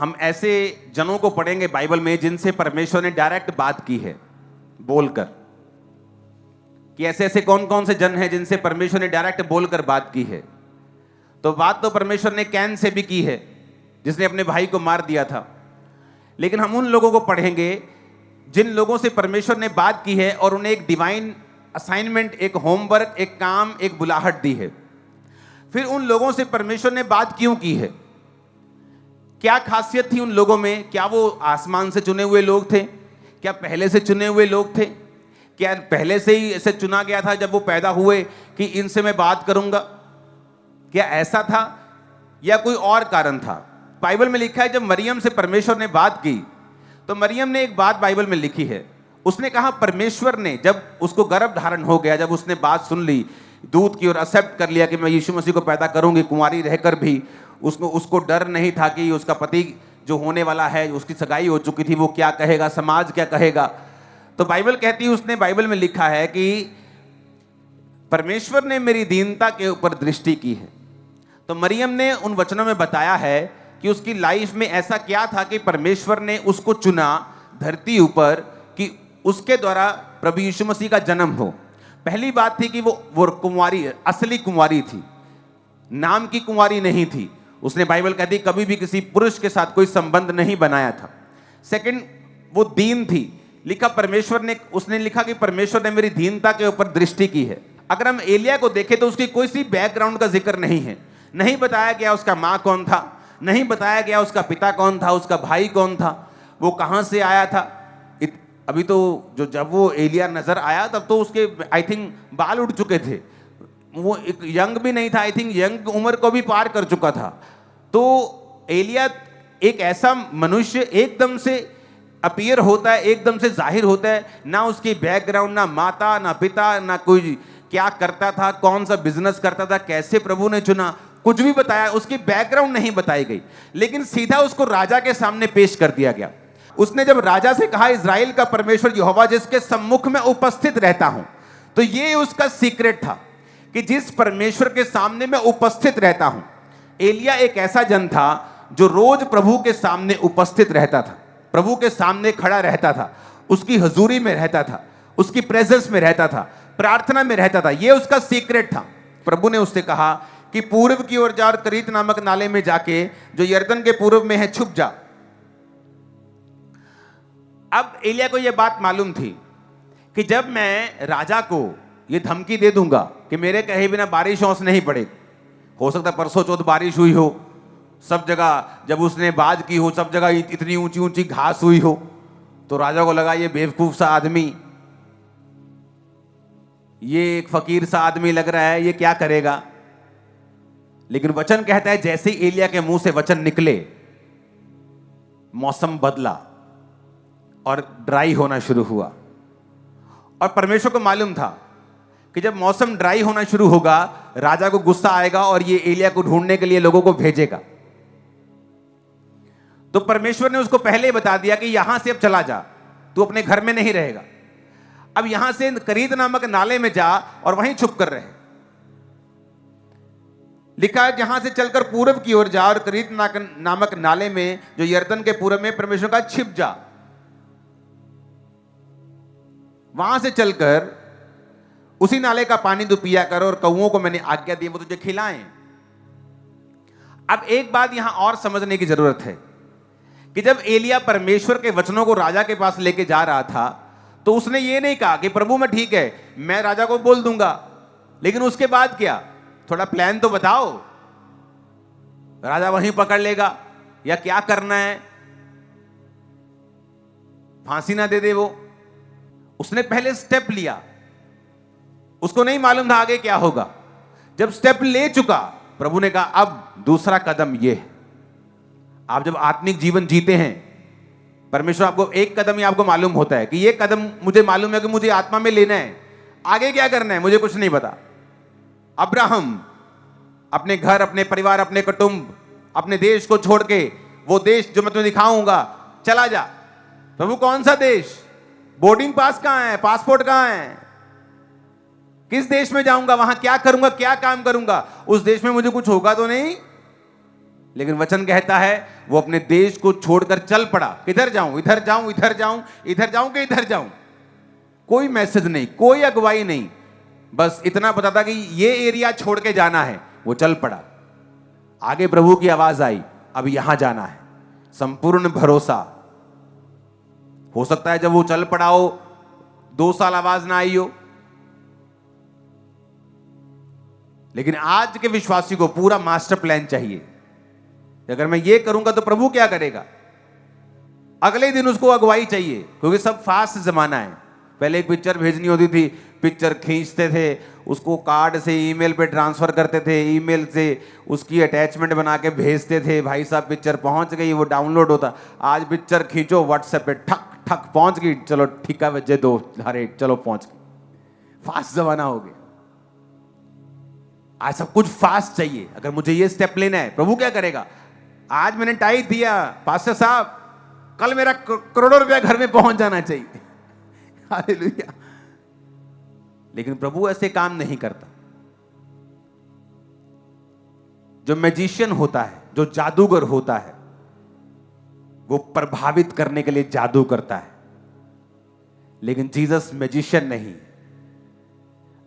हम ऐसे जनों को पढ़ेंगे बाइबल में जिनसे परमेश्वर ने डायरेक्ट बात की है, बोलकर, कि ऐसे ऐसे कौन कौन से जन हैं जिनसे परमेश्वर ने डायरेक्ट बोलकर बात की है। तो बात तो परमेश्वर ने कैन से भी की है, जिसने अपने भाई को मार दिया था। लेकिन हम उन लोगों को पढ़ेंगे जिन लोगों से परमेश्वर ने बात की है और उन्हें एक डिवाइन असाइनमेंट, एक होमवर्क, एक काम, एक बुलाहट दी है। फिर उन लोगों से परमेश्वर ने बात क्यों की है, क्या खासियत थी उन लोगों में? क्या वो आसमान से चुने हुए लोग थे? क्या पहले से चुने हुए लोग थे? क्या पहले से ही ऐसे चुना गया था जब वो पैदा हुए कि इनसे मैं बात करूंगा? क्या ऐसा था या कोई और कारण था? बाइबल में लिखा है जब मरियम से परमेश्वर ने बात की तो मरियम ने एक बात बाइबल में लिखी है। उसने कहा परमेश्वर ने, जब उसको गर्भ धारण हो गया, जब उसने बात सुन ली, दूत की और एक्सेप्ट कर लिया कि मैं यीशु मसीह को पैदा करूंगी, कुंवारी रहकर भी उसको डर नहीं था कि उसका पति जो होने वाला है, उसकी सगाई हो चुकी थी, वो क्या कहेगा, समाज क्या कहेगा। तो बाइबल कहती है, उसने बाइबल में लिखा है कि परमेश्वर ने मेरी दीनता के ऊपर दृष्टि की है। तो मरियम ने उन वचनों में बताया है कि उसकी लाइफ में ऐसा क्या था कि परमेश्वर ने उसको चुना धरती ऊपर कि उसके द्वारा प्रभु यीशु मसीह का जन्म हो। पहली बात थी कि वो कुंवारी, असली कुंवारी थी, नाम की कुंवारी नहीं थी। उसने, बाइबल कहती, कभी भी किसी पुरुष के साथ कोई संबंध नहीं बनाया था। सेकंड, वो दीन थी। लिखा परमेश्वर ने, उसने लिखा कि परमेश्वर ने मेरी दीनता के ऊपर दृष्टि की है। अगर हम एलिया को देखें तो उसकी कोई सी बैकग्राउंड का जिक्र नहीं है। नहीं बताया गया उसका माँ कौन था, नहीं बताया गया उसका पिता कौन था, उसका भाई कौन था, वो कहाँ से आया था। अभी तो जब वो एलिया नजर आया तब तो उसके आई थिंक बाल उड़ चुके थे, वो एक यंग भी नहीं था, आई थिंक यंग उम्र को भी पार कर चुका था। तो एलिया एक ऐसा मनुष्य एकदम से अपीयर होता है, एकदम से जाहिर होता है, ना उसकी बैकग्राउंड, ना माता, ना पिता, ना कोई क्या करता था, कौन सा बिजनेस करता था, कैसे प्रभु ने चुना, कुछ भी बताया, उसकी बैकग्राउंड नहीं बताई गई। लेकिन सीधा उसको राजा के सामने पेश कर दिया गया। उसने जब राजा से कहा, इज़राइल का परमेश्वर यहोवा जिसके सम्मुख में उपस्थित रहता हूं, तो ये उसका सीक्रेट था कि जिस परमेश्वर के सामने मैं उपस्थित रहता हूं। एलिया एक ऐसा जन था जो रोज प्रभु के सामने उपस्थित रहता था, प्रभु के सामने खड़ा रहता था, उसकी हजूरी में रहता था, उसकी प्रेजेंस में रहता था, प्रार्थना में रहता था। यह उसका सीक्रेट था। प्रभु ने उससे कहा कि पूर्व की ओर जा और करीत नामक नाले में जाके, जो यरदन के पूर्व में है, छुप जा। अब एलिया को यह बात मालूम थी कि जब मैं राजा को यह धमकी दे दूंगा कि मेरे कहे बिना बारिश औंस नहीं पड़ेगी, हो सकता परसों चौथ बारिश हुई हो, सब जगह जब उसने बात की हो, सब जगह इतनी ऊंची ऊंची घास हुई हो, तो राजा को लगा ये बेवकूफ सा आदमी, ये एक फकीर सा आदमी लग रहा है, ये क्या करेगा। लेकिन वचन कहता है जैसे ही एलिया के मुंह से वचन निकले, मौसम बदला और ड्राई होना शुरू हुआ। और परमेश्वर को मालूम था कि जब मौसम ड्राई होना शुरू होगा, राजा को गुस्सा आएगा और ये एलिया को ढूंढने के लिए लोगों को भेजेगा। तो परमेश्वर ने उसको पहले ही बता दिया कि यहां से अब चला जा, तू अपने घर में नहीं रहेगा, अब यहां से करीत नामक नाले में जा और वहीं छुप कर रहे। लिखा है जहां से चलकर पूर्व की ओर जा और करीत नामक नाले में जो यरदन के पूर्व में, परमेश्वर का छिप जा। वहां से चलकर उसी नाले का पानी तू पिया कर और कौओं को मैंने आज्ञा दी वो तुझे खिलाएं। अब एक बात यहां और समझने की जरूरत है कि जब एलिया परमेश्वर के वचनों को राजा के पास लेके जा रहा था, तो उसने ये नहीं कहा कि प्रभु मैं ठीक है, मैं राजा को बोल दूंगा, लेकिन उसके बाद क्या, थोड़ा प्लान तो बताओ, राजा वहीं पकड़ लेगा या क्या करना है, फांसी ना दे दे वो। उसने पहले स्टेप लिया, उसको नहीं मालूम था आगे क्या होगा। जब स्टेप ले चुका, प्रभु ने कहा अब दूसरा कदम ये है। आप जब आत्मिक जीवन जीते हैं, परमेश्वर आपको एक कदम ही आपको मालूम होता है कि ये कदम मुझे मालूम है कि मुझे आत्मा में लेना है, आगे क्या करना है मुझे कुछ नहीं पता। अब्राहम अपने घर, अपने परिवार, अपने कुटुंब, अपने देश को छोड़ के, वो देश जो मैं तुम्हें दिखाऊंगा, चला जा। प्रभु कौन सा देश, बोर्डिंग पास कहां है, पासपोर्ट कहां है, किस देश में जाऊंगा, वहां क्या करूंगा, क्या काम करूंगा, उस देश में मुझे कुछ होगा तो नहीं। लेकिन वचन कहता है वो अपने देश को छोड़कर चल पड़ा। किधर जाऊं, इधर जाऊं, इधर जाऊं, इधर जाऊं कि इधर जाऊं, कोई मैसेज नहीं, कोई अगुवाई नहीं, बस इतना पता था कि ये एरिया छोड़ के जाना है। वो चल पड़ा। आगे प्रभु की आवाज आई, अब यहां जाना है। संपूर्ण भरोसा। हो सकता है जब वो चल पड़ा हो 2 साल आवाज ना आई हो, लेकिन आज के विश्वासी को पूरा मास्टर प्लान चाहिए। अगर मैं ये करूंगा तो प्रभु क्या करेगा, अगले दिन उसको अगुवाई चाहिए, क्योंकि सब फास्ट जमाना है। पहले एक पिक्चर भेजनी होती थी, पिक्चर खींचते थे, उसको कार्ड से ईमेल पे ट्रांसफर करते थे, ईमेल से उसकी अटैचमेंट बना के भेजते थे, भाई साहब पिक्चर पहुंच गई, वो डाउनलोड होता। आज पिक्चर खींचो व्हाट्सएप पे, ठक ठक पहुंच गई, चलो ठीका बजे 2, अरे चलो पहुंच गई। फास्ट जमाना हो गया, आज सब कुछ फास्ट चाहिए। अगर मुझे ये स्टेप लेना है, प्रभु क्या करेगा, आज मैंने टाइट दिया, पास्टर साहब कल मेरा करोड़ों रुपया घर में पहुंच जाना चाहिए। हालेलुया। लेकिन प्रभु ऐसे काम नहीं करता। जो मैजिशियन होता है, जो जादूगर होता है, वो प्रभावित करने के लिए जादू करता है, लेकिन जीसस मैजिशियन नहीं।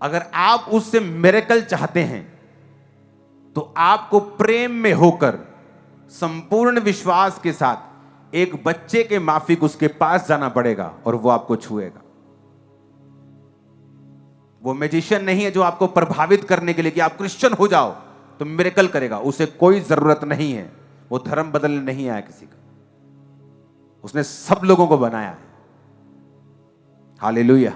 अगर आप उससे मिरेकल चाहते हैं तो आपको प्रेम में होकर संपूर्ण विश्वास के साथ एक बच्चे के माफिक उसके पास जाना पड़ेगा और वो आपको छुएगा। वो मैजिशियन नहीं है जो आपको प्रभावित करने के लिए कि आप क्रिश्चियन हो जाओ तो मिरेकल करेगा, उसे कोई जरूरत नहीं है। वो धर्म बदलने नहीं आया किसी का, उसने सब लोगों को बनाया है। हालेलुया।